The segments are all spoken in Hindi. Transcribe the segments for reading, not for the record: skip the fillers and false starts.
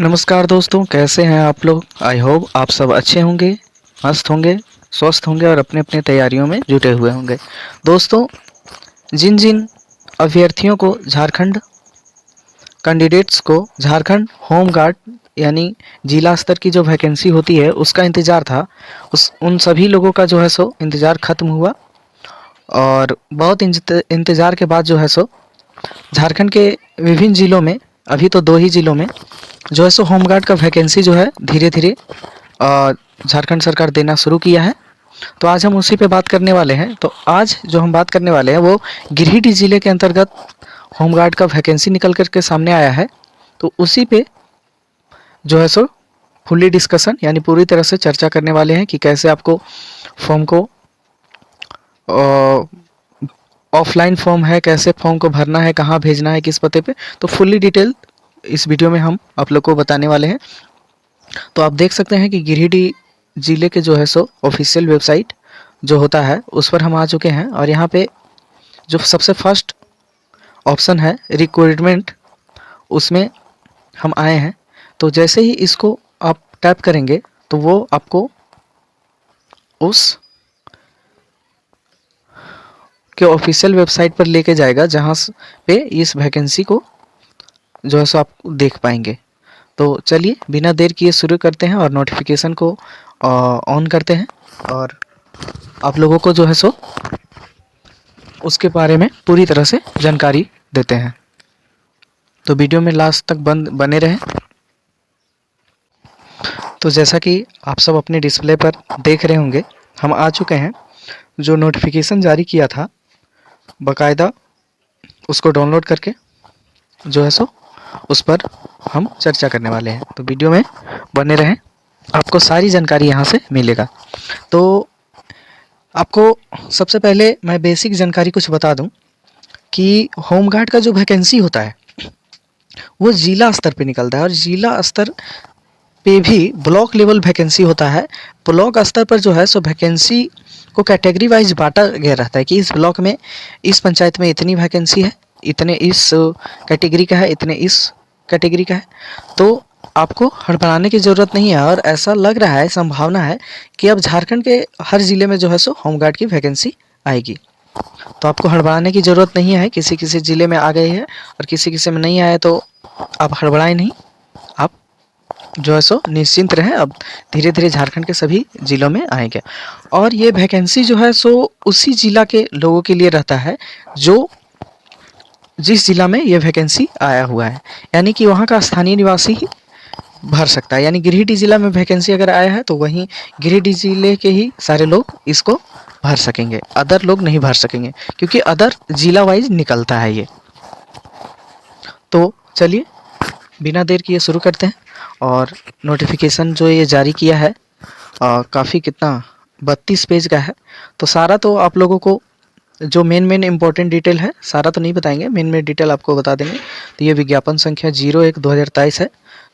नमस्कार दोस्तों, कैसे हैं आप लोग। आई होप आप सब अच्छे होंगे, मस्त होंगे, स्वस्थ होंगे और अपने अपने तैयारियों में जुटे हुए होंगे। दोस्तों, जिन जिन अभ्यर्थियों को झारखंड कैंडिडेट्स को झारखंड होम गार्ड यानी जिला स्तर की जो वैकेंसी होती है उसका इंतज़ार था, उन सभी लोगों का जो है सो इंतज़ार ख़त्म हुआ। और बहुत इंतज़ार के बाद जो है सो झारखंड के विभिन्न ज़िलों में, अभी तो 2 ही ज़िलों में जो है सो होमगार्ड का वैकेंसी जो है धीरे धीरे झारखंड सरकार देना शुरू किया है। तो आज हम उसी पे बात करने वाले हैं। तो आज जो हम बात करने वाले हैं वो गिरिडीह ज़िले के अंतर्गत होमगार्ड का वैकेंसी निकल कर के सामने आया है। तो उसी पे जो है सो फुल्ली डिस्कशन यानी पूरी तरह से चर्चा करने वाले हैं कि कैसे आपको फॉर्म को ऑफलाइन फॉर्म है, कैसे फॉर्म को भरना है, कहाँ भेजना है, किस पते पे। तो फुल्ली डिटेल इस वीडियो में हम आप लोग को बताने वाले हैं। तो आप देख सकते हैं कि गिरिडीह ज़िले के जो है सो ऑफिशियल वेबसाइट जो होता है उस पर हम आ चुके हैं। और यहाँ पे जो सबसे फर्स्ट ऑप्शन है रिक्रूटमेंट, उसमें हम आए हैं। तो जैसे ही इसको आप टैप करेंगे तो वो आपको उस के ऑफिशियल वेबसाइट पर लेके जाएगा जहाँ पे इस वैकेंसी को जो है सो आप देख पाएंगे। तो चलिए बिना देर किए शुरू करते हैं और नोटिफिकेशन को ऑन करते हैं और आप लोगों को जो है सो उसके बारे में पूरी तरह से जानकारी देते हैं। तो वीडियो में लास्ट तक बने रहें। तो जैसा कि आप सब अपने डिस्प्ले पर देख रहे होंगे, हम आ चुके हैं। जो नोटिफिकेशन जारी किया था बाकायदा उसको डाउनलोड करके जो है सो उस पर हम चर्चा करने वाले हैं। तो वीडियो में बने रहें, आपको सारी जानकारी यहाँ से मिलेगा। तो आपको सबसे पहले मैं बेसिक जानकारी कुछ बता दूं कि होमगार्ड का जो वैकेंसी होता है वो ज़िला स्तर पे निकलता है और ज़िला स्तर पे भी ब्लॉक लेवल वैकेंसी होता है। ब्लॉक स्तर पर जो है सो वैकेंसी को कैटेगरी वाइज बांटा गया रहता है कि इस ब्लॉक में, इस पंचायत में इतनी वैकेंसी है, इतने इस कैटेगरी का है, इतने इस कैटेगरी का है। तो आपको हड़बड़ाने की ज़रूरत नहीं है। और ऐसा लग रहा है, संभावना है कि अब झारखंड के हर ज़िले में जो है सो होमगार्ड की वैकेंसी आएगी। तो आपको हड़बड़ाने की ज़रूरत नहीं है। किसी किसी ज़िले में आ गई है और किसी किसी में नहीं आया, तो आप हड़बड़ाएं नहीं, आप जो है सो निश्चिंत रहें। अब धीरे धीरे झारखंड के सभी ज़िलों में आएंगे। और ये वैकेंसी जो है सो उसी ज़िला के लोगों के लिए रहता है जो जिस ज़िला में ये वैकेंसी आया हुआ है, यानी कि वहाँ का स्थानीय निवासी ही भर सकता है। यानी गिरिडीह ज़िला में वैकेंसी अगर आया है तो वहीं गिरिडीह ज़िले के ही सारे लोग इसको भर सकेंगे, अदर लोग नहीं भर सकेंगे, क्योंकि अदर ज़िला वाइज निकलता है ये। तो चलिए बिना देर किए शुरू करते हैं। और नोटिफिकेशन जो ये जारी किया है काफ़ी कितना 32 पेज का है। तो सारा तो आप लोगों को जो मेन इम्पोर्टेंट डिटेल है सारा तो नहीं बताएंगे, मेन डिटेल आपको बता देंगे। तो ये विज्ञापन संख्या 01/2023 है,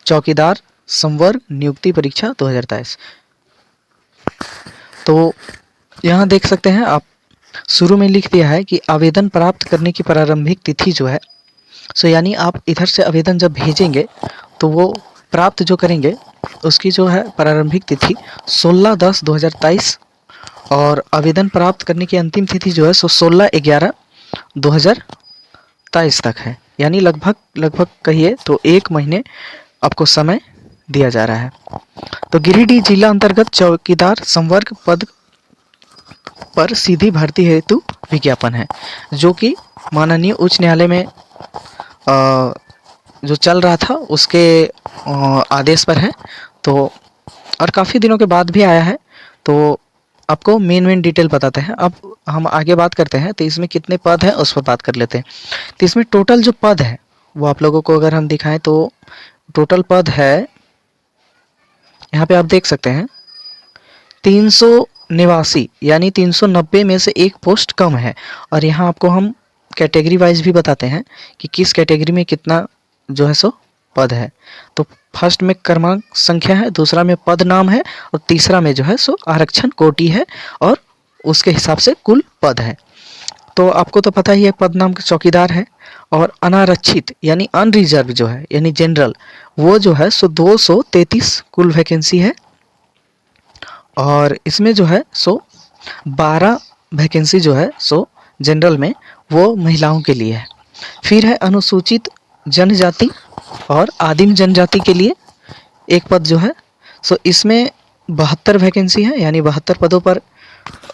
चौकीदार संवर्ग नियुक्ति परीक्षा 2023। तो यहाँ देख सकते हैं आप, शुरू में लिख दिया है कि आवेदन प्राप्त करने की प्रारंभिक तिथि जो है सो यानी आप इधर से आवेदन जब भेजेंगे तो वो प्राप्त जो करेंगे उसकी जो है प्रारंभिक तिथि 16/10/2023 और आवेदन प्राप्त करने की अंतिम तिथि जो है सो 16/11/2023 तक है। यानी लगभग कहिए तो 1 महीने आपको समय दिया जा रहा है। तो गिरिडीह जिला अंतर्गत चौकीदार संवर्ग पद पर सीधी भर्ती हेतु विज्ञापन है, जो कि माननीय उच्च न्यायालय में जो चल रहा था उसके आदेश पर है। तो और काफ़ी दिनों के बाद भी आया है। तो आपको मेन डिटेल बताते हैं। अब हम आगे बात करते हैं तो इसमें कितने पद हैं उस पर बात कर लेते हैं। तो इसमें टोटल जो पद है वो आप लोगों को अगर हम दिखाएं तो टोटल पद है, यहाँ पे आप देख सकते हैं 389, यानी 390 में से एक पोस्ट कम है। और यहाँ आपको हम कैटेगरी वाइज भी बताते हैं कि किस कैटेगरी में कितना जो है सो पद है। तो फर्स्ट में क्रमांक संख्या है, दूसरा में पद नाम है और तीसरा में जो है सो आरक्षण कोटि है और उसके हिसाब से कुल पद है। तो आपको तो पता ही है पद नाम का चौकीदार है। और अनारक्षित यानी अनरिजर्व जो है यानी जनरल, वो जो है सो 233 कुल वैकेंसी है। और इसमें जो है सो 12 वैकेंसी जो है सो जनरल में वो महिलाओं के लिए है। फिर है अनुसूचित जनजाति और आदिम जनजाति के लिए एक पद जो है सो इसमें 72 वैकेंसी है, यानी 72 पदों पर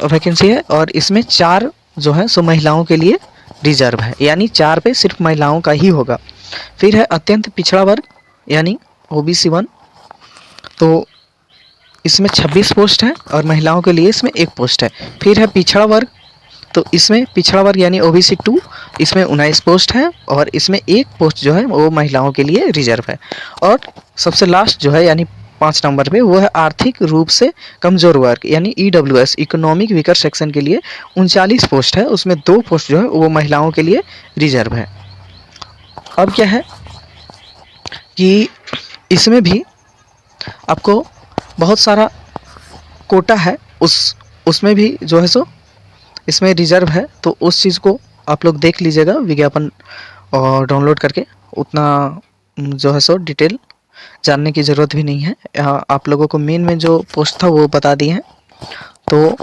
वैकेंसी है। और इसमें 4 जो है सो महिलाओं के लिए रिजर्व है, यानी 4 पे सिर्फ महिलाओं का ही होगा। फिर है अत्यंत पिछड़ा वर्ग यानी OBC 1, तो इसमें 26 पोस्ट है और महिलाओं के लिए इसमें 1 पोस्ट है। फिर है पिछड़ा वर्ग, तो इसमें पिछड़ा वर्ग यानी OBC 2, इसमें 19 पोस्ट है और इसमें 1 पोस्ट जो है वो महिलाओं के लिए रिजर्व है। और सबसे लास्ट जो है यानी 5 नंबर पे वो है आर्थिक रूप से कमजोर वर्ग यानी EWS इकोनॉमिक वीकर सेक्शन के लिए 39 पोस्ट है, उसमें 2 पोस्ट जो है वो महिलाओं के लिए रिजर्व है। अब क्या है कि इसमें भी आपको बहुत सारा कोटा है, उसमें भी जो है सो इसमें रिजर्व है, तो उस चीज़ को आप लोग देख लीजिएगा विज्ञापन और डाउनलोड करके। उतना जो है सो डिटेल जानने की ज़रूरत भी नहीं है। आप लोगों को मेन में जो पोस्ट था वो बता दिए हैं। तो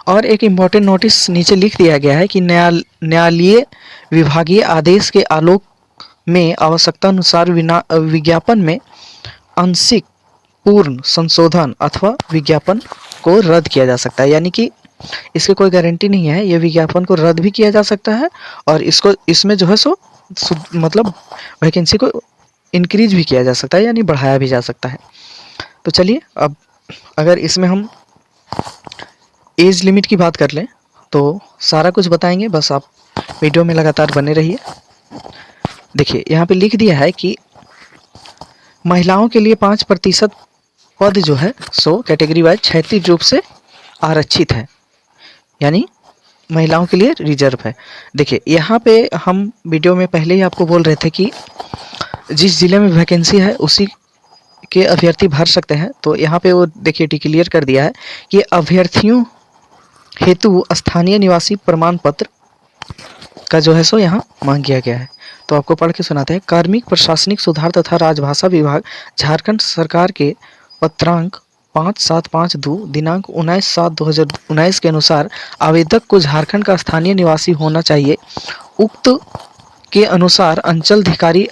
और एक इम्पॉर्टेंट नोटिस नीचे लिख दिया गया है कि न्यायालयीय विभागीय आदेश के आलोक में आवश्यकता अनुसार विज्ञापन में आंशिक पूर्ण संशोधन अथवा विज्ञापन को रद्द किया जा सकता है। यानी कि इसकी कोई गारंटी नहीं है, ये विज्ञापन को रद्द भी किया जा सकता है और इसमें जो है सो मतलब वैकेंसी को इंक्रीज भी किया जा सकता है, यानी बढ़ाया भी जा सकता है। तो चलिए अब अगर इसमें हम एज लिमिट की बात कर लें तो सारा कुछ बताएंगे, बस आप वीडियो में लगातार बने रहिए। देखिए यहाँ पे लिख दिया है कि महिलाओं के लिए 5% पद जो है सो कैटेगरी वाइज क्षैतिज रूप से आरक्षित है, यानी महिलाओं के लिए रिजर्व है। देखिए यहाँ पे हम वीडियो में पहले ही आपको बोल रहे थे कि जिस ज़िले में वैकेंसी है उसी के अभ्यर्थी भर सकते हैं। तो यहाँ पे वो देखिए डिक्लेयर कर दिया है कि अभ्यर्थियों हेतु स्थानीय निवासी प्रमाण पत्र का जो है सो यहाँ मांग किया गया है। तो आपको पढ़ के सुनाते हैं। कार्मिक प्रशासनिक सुधार तथा राजभाषा विभाग झारखंड सरकार के पत्रांक 5752 दिनांक 19/7/2019 के अनुसार आवेदक को झारखंड का स्थानीय निवासी होना चाहिए। उक्त के अनुसार अंचलाधिकारी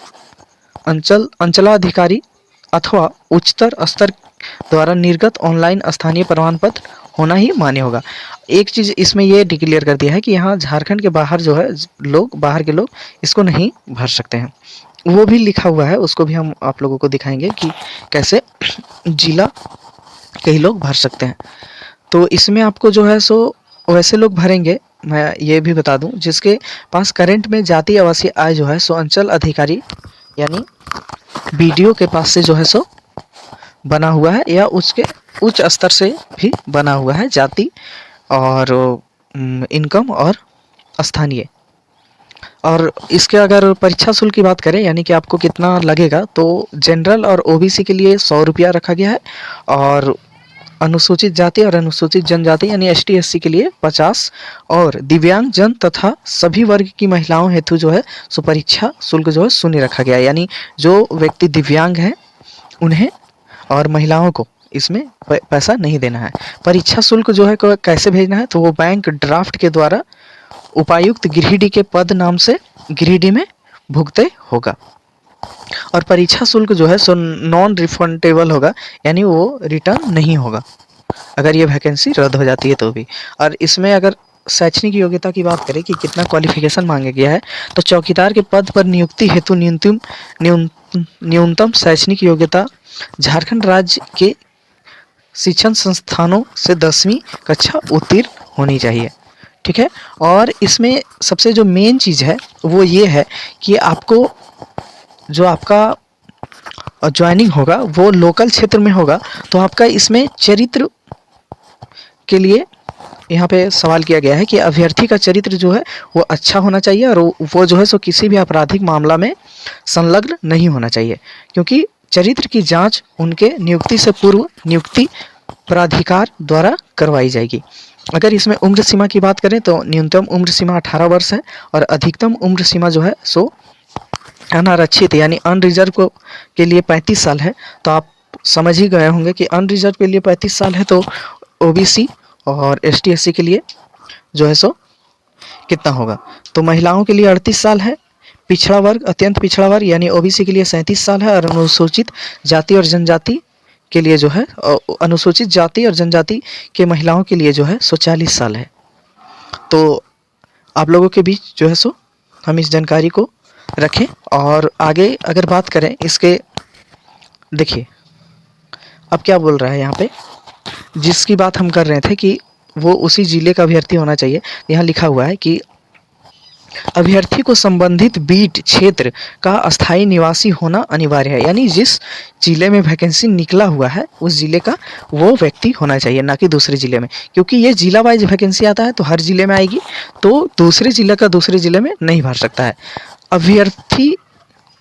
अथवा उच्चतर स्तर द्वारा निर्गत ऑनलाइन स्थानीय प्रमाण पत्र होना ही मान्य होगा। एक चीज़ इसमें ये डिक्लेयर कर दिया है कि यहाँ झारखंड के बाहर जो है लोग, बाहर के लोग इसको नहीं भर सकते हैं। वो भी लिखा हुआ है, उसको भी हम आप लोगों को दिखाएंगे कि कैसे जिला कई लोग भर सकते हैं। तो इसमें आपको जो है सो वैसे लोग भरेंगे, मैं ये भी बता दूं, जिसके पास करंट में जातीय आवासीय आय जो है सो अंचल अधिकारी यानी BDO के पास से जो है सो बना हुआ है या उसके उच्च स्तर से भी बना हुआ है जाति और इनकम और स्थानीय। और इसके अगर परीक्षा शुल्क की बात करें यानी कि आपको कितना लगेगा, तो जनरल और OBC के लिए 100 रुपया रखा गया है और अनुसूचित जाति और अनुसूचित जनजाति यानी ST SC के लिए 50 और दिव्यांग जन तथा सभी वर्ग की महिलाओं हेतु जो है सो परीक्षा शुल्क जो है शून्य रखा गया है। यानी जो व्यक्ति दिव्यांग हैं उन्हें और महिलाओं को इसमें पैसा नहीं देना है। परीक्षा शुल्क जो है कैसे भेजना है, तो वो बैंक ड्राफ्ट के द्वारा उपायुक्त गिरिडीह के पद नाम से गिरिडीह में भुगते होगा। और परीक्षा शुल्क जो है सो नॉन रिफंडेबल होगा, यानी वो रिटर्न नहीं होगा अगर ये वैकेंसी रद्द हो जाती है तो भी। और इसमें अगर शैक्षणिक योग्यता की बात करें कि कितना क्वालिफिकेशन मांगा गया है, तो चौकीदार के पद पर नियुक्ति हेतु न्यूनतम शैक्षणिक योग्यता झारखंड राज्य के शिक्षण संस्थानों से 10वीं कक्षा उत्तीर्ण होनी चाहिए। ठीक है। और इसमें सबसे जो मेन चीज़ है वो ये है कि आपको जो आपका ज्वाइनिंग होगा वो लोकल क्षेत्र में होगा, तो आपका इसमें चरित्र के लिए यहाँ पे सवाल किया गया है कि अभ्यर्थी का चरित्र जो है वो अच्छा होना चाहिए और वो जो है सो किसी भी आपराधिक मामला में संलग्न नहीं होना चाहिए, क्योंकि चरित्र की जांच उनके नियुक्ति से पूर्व नियुक्ति प्राधिकार द्वारा करवाई जाएगी। अगर इसमें उम्र सीमा की बात करें तो न्यूनतम उम्र सीमा 18 वर्ष है और अधिकतम उम्र सीमा जो है सो अनारक्षित यानी अनरिजर्व को के लिए 35 साल है। तो आप समझ ही गए होंगे कि अनरिजर्व के लिए 35 साल है तो ओबीसी और एसटी एससी के लिए जो है सो कितना होगा। तो महिलाओं के लिए 38 साल है, पिछड़ा वर्ग अत्यंत पिछड़ा वर्ग यानी ओबीसी के लिए 37 साल है और अनुसूचित जाति और जनजाति के लिए जो है अनुसूचित जाति और जनजाति के महिलाओं के लिए जो है सो 40 साल है। तो आप लोगों के बीच जो है सो हम इस जानकारी को रखें। और आगे अगर बात करें इसके, देखिए अब क्या बोल रहा है यहाँ पे, जिसकी बात हम कर रहे थे कि वो उसी जिले का अभ्यर्थी होना चाहिए। यहाँ लिखा हुआ है कि अभ्यर्थी को संबंधित बीट क्षेत्र का अस्थायी निवासी होना अनिवार्य है, यानी जिस जिले में वैकेंसी निकला हुआ है उस जिले का वो व्यक्ति होना चाहिए, ना कि दूसरे जिले में, क्योंकि ये जिला वाइज वैकेंसी आता है तो हर जिले में आएगी, तो दूसरे जिले का दूसरे जिले में नहीं भर सकता है। अभ्यर्थी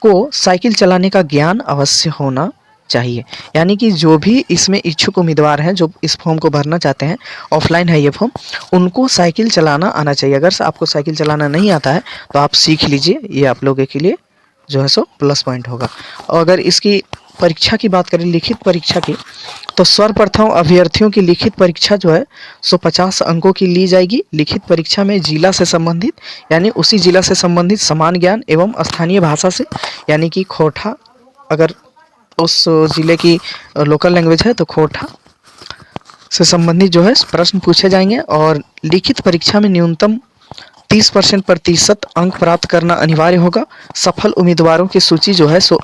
को साइकिल चलाने का ज्ञान अवश्य होना चाहिए, यानी कि जो भी इसमें इच्छुक उम्मीदवार हैं जो इस फॉर्म को भरना चाहते हैं, ऑफलाइन है ये फॉर्म, उनको साइकिल चलाना आना चाहिए। अगर आपको साइकिल चलाना नहीं आता है तो आप सीख लीजिए, ये आप लोगों के लिए जो है सो प्लस पॉइंट होगा। और अगर इसकी परीक्षा की बात करें, लिखित परीक्षा की, तो सर्वप्रथम अभ्यर्थियों की लिखित परीक्षा जो है सो 50 अंकों की ली जाएगी। लिखित परीक्षा में जिला से संबंधित यानी उसी जिला से संबंधित समान ज्ञान एवं स्थानीय भाषा से, यानी कि खोटा, अगर उस जिले की लोकल लैंग्वेज है तो खोटा से संबंधित जो है प्रश्न पूछे जाएंगे। और लिखित परीक्षा में न्यूनतम 30% अंक प्राप्त करना अनिवार्य होगा। सफल उम्मीदवारों की सूची जो है सो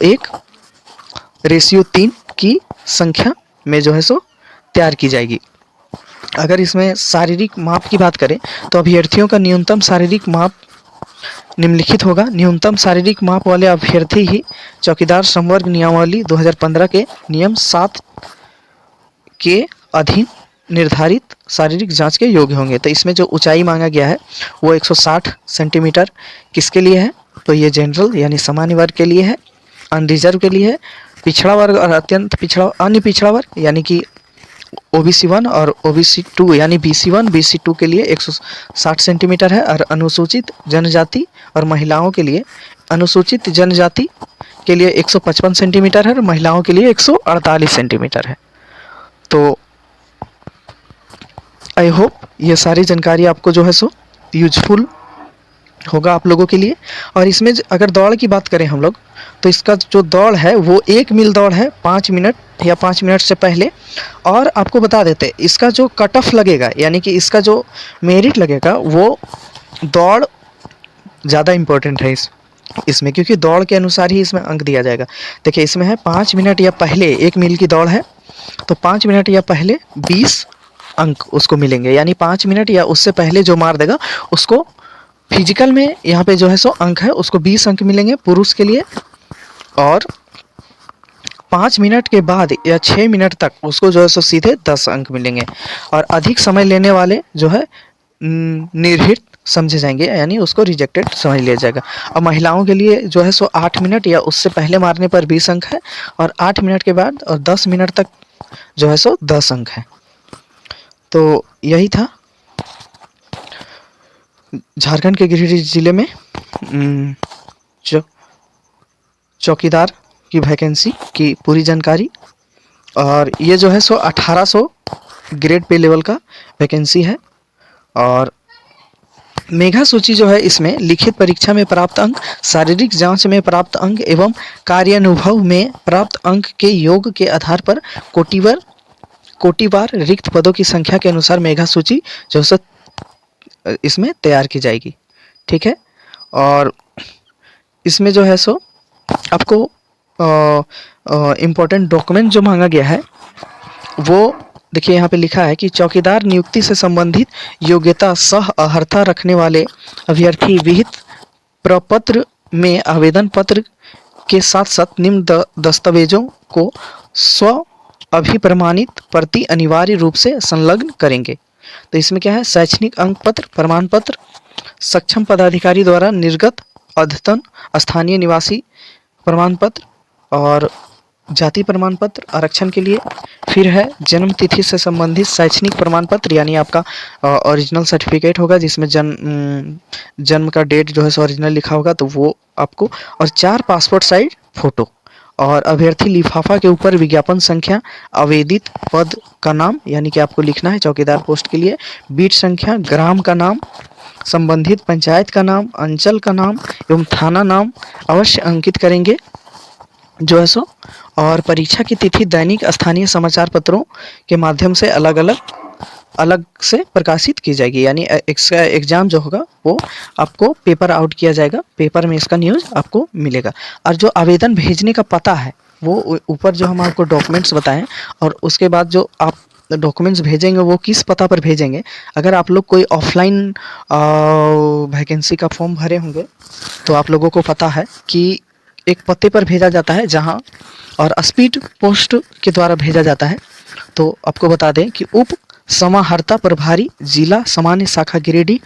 1:3 की संख्या में जो है सो तैयार की जाएगी। अगर इसमें शारीरिक माप की बात करें तो अभ्यर्थियों का न्यूनतम शारीरिक माप निम्नलिखित होगा। न्यूनतम शारीरिक माप वाले अभ्यर्थी ही चौकीदार संवर्ग नियमावली 2015 के नियम 7 के अधीन निर्धारित शारीरिक जांच के योग्य होंगे। तो इसमें जो ऊंचाई मांगा गया है वो 160 सेंटीमीटर किसके लिए है, तो ये जनरल यानी सामान्य वर्ग के लिए है, अनरिजर्व के लिए है, पिछड़ा वर्ग और अत्यंत पिछड़ा अन्य पिछड़ा वर्ग यानी कि ओबीसी 1 और ओबीसी 2 यानी बीसी 1 बीसी 2 के लिए 160 सेंटीमीटर है। और अनुसूचित जनजाति और महिलाओं के लिए, अनुसूचित जनजाति के लिए 155 सेंटीमीटर है और महिलाओं के लिए 148 सेंटीमीटर है। तो आई होप ये सारी जानकारी आपको जो है सो यूजफुल होगा आप लोगों के लिए। और इसमें अगर दौड़ की बात करें हम लोग तो इसका जो दौड़ है वो 1 मील दौड़ है 5 मिनट या 5 मिनट से पहले। और आपको बता देते हैं इसका जो कट ऑफ लगेगा यानी कि इसका जो मेरिट लगेगा वो दौड़ ज़्यादा इम्पोर्टेंट है इसमें, क्योंकि दौड़ के अनुसार ही इसमें अंक दिया जाएगा। देखिए इसमें है 5 मिनट या पहले 1 मील की दौड़ है तो 5 मिनट या पहले 20 अंक उसको मिलेंगे, यानी 5 मिनट या उससे पहले जो मार देगा उसको फिजिकल में यहाँ पे जो है सो अंक है उसको 20 अंक मिलेंगे पुरुष के लिए। और 5 मिनट के बाद या 6 मिनट तक उसको जो है सो सीधे 10 अंक मिलेंगे। और अधिक समय लेने वाले जो है निर्हित समझे जाएंगे, यानी उसको रिजेक्टेड समझ लिया जाएगा। और महिलाओं के लिए जो है सो 8 मिनट या उससे पहले मारने पर 20 अंक है और 8 मिनट के बाद और 10 मिनट तक जो है सो 10 अंक है। तो यही था झारखंड के गिरिडीह जिले में चौकीदार की वैकेंसी की पूरी जानकारी। और ये जो है सो 1800 ग्रेड पे लेवल का वैकेंसी है। और मेघा सूची जो है इसमें लिखित परीक्षा में प्राप्त अंक, शारीरिक जांच में प्राप्त अंक एवं कार्यानुभव में प्राप्त अंक के योग के आधार पर कोटिवार रिक्त पदों की संख्या के अनुसार मेघा सूची जो है इसमें तैयार की जाएगी। ठीक है। और इसमें जो है सो आपको इम्पोर्टेंट डॉक्यूमेंट जो मांगा गया है वो देखिए यहाँ पे लिखा है कि चौकीदार नियुक्ति से संबंधित योग्यता सह अर्हता रखने वाले अभ्यर्थी विहित प्रपत्र में आवेदन पत्र के साथ साथ निम्न दस्तावेजों को स्व अभिप्रमाणित प्रति अनिवार्य रूप से संलग्न करेंगे। तो इसमें क्या है, शैक्षणिक अंक पत्र, प्रमाण पत्र, सक्षम पदाधिकारी द्वारा निर्गत अद्यतन स्थानीय निवासी प्रमाण पत्र और जाति प्रमाण पत्र आरक्षण के लिए, फिर है जन्म तिथि से संबंधित शैक्षणिक प्रमाण पत्र, यानी आपका ओरिजिनल सर्टिफिकेट होगा जिसमें जन्म का डेट जो है सो ओरिजिनल लिखा होगा तो वो आपको, और 4 पासपोर्ट साइज फोटो, और अभ्यर्थी लिफाफा के ऊपर विज्ञापन संख्या, आवेदित पद का नाम यानी कि आपको लिखना है चौकीदार पोस्ट के लिए, बीट संख्या, ग्राम का नाम, संबंधित पंचायत का नाम, अंचल का नाम एवं थाना नाम अवश्य अंकित करेंगे जो है सो, और परीक्षा की तिथि दैनिक स्थानीय समाचार पत्रों के माध्यम से अलग से प्रकाशित की जाएगी, यानी इसका एग्जाम जो होगा वो आपको पेपर आउट किया जाएगा, पेपर में इसका न्यूज़ आपको मिलेगा। और जो आवेदन भेजने का पता है वो ऊपर जो हम आपको डॉक्यूमेंट्स बताएं, और उसके बाद जो आप डॉक्यूमेंट्स भेजेंगे वो किस पता पर भेजेंगे। अगर आप लोग कोई ऑफलाइन वैकेंसी का फॉर्म भरे होंगे तो आप लोगों को पता है कि एक पते पर भेजा जाता है जहां, और स्पीड पोस्ट के द्वारा भेजा जाता है। तो आपको बता दें कि उप समाहर्ता प्रभारी जिला सामान्य शाखा गिरिडीह,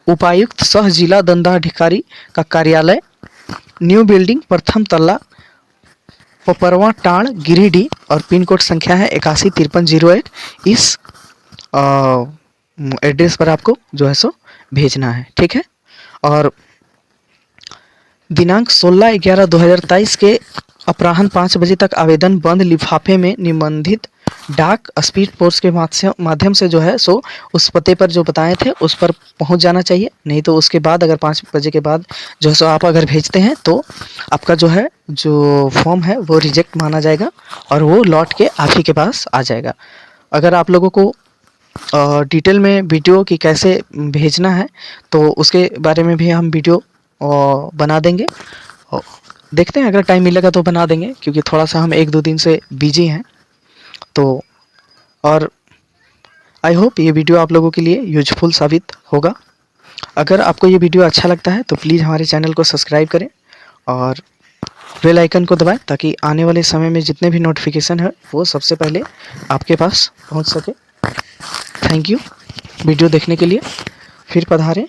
उपायुक्त सह जिला दंडाधिकारी का कार्यालय, न्यू बिल्डिंग प्रथम तल्ला, पपरवा टाण गिरिडीह, और पिन कोड संख्या है 815301। इस एड्रेस पर आपको जो है सो भेजना है, ठीक है। और दिनांक 16/11/2023 के अपराह्न 5 बजे तक आवेदन बंद लिफाफे में निबंधित डाक स्पीड पोस्ट के माध्यम से जो है सो उस पते पर जो बताए थे उस पर पहुंच जाना चाहिए। नहीं तो उसके बाद अगर 5 बजे के बाद जो है सो आप अगर भेजते हैं तो आपका जो है जो फॉर्म है वो रिजेक्ट माना जाएगा और वो लौट के आप ही के पास आ जाएगा। अगर आप लोगों को डिटेल में वीडियो की कैसे भेजना है तो उसके बारे में भी हम वीडियो बना देंगे, और देखते हैं अगर टाइम मिलेगा तो बना देंगे, क्योंकि थोड़ा सा हम 1-2 दिन से बिजी हैं। तो और आई होप ये वीडियो आप लोगों के लिए यूजफुल साबित होगा। अगर आपको ये वीडियो अच्छा लगता है तो प्लीज़ हमारे चैनल को सब्सक्राइब करें और बेल आइकन को दबाएं ताकि आने वाले समय में जितने भी नोटिफिकेशन है वो सबसे पहले आपके पास पहुंच सके। थैंक यू वीडियो देखने के लिए। फिर पधारें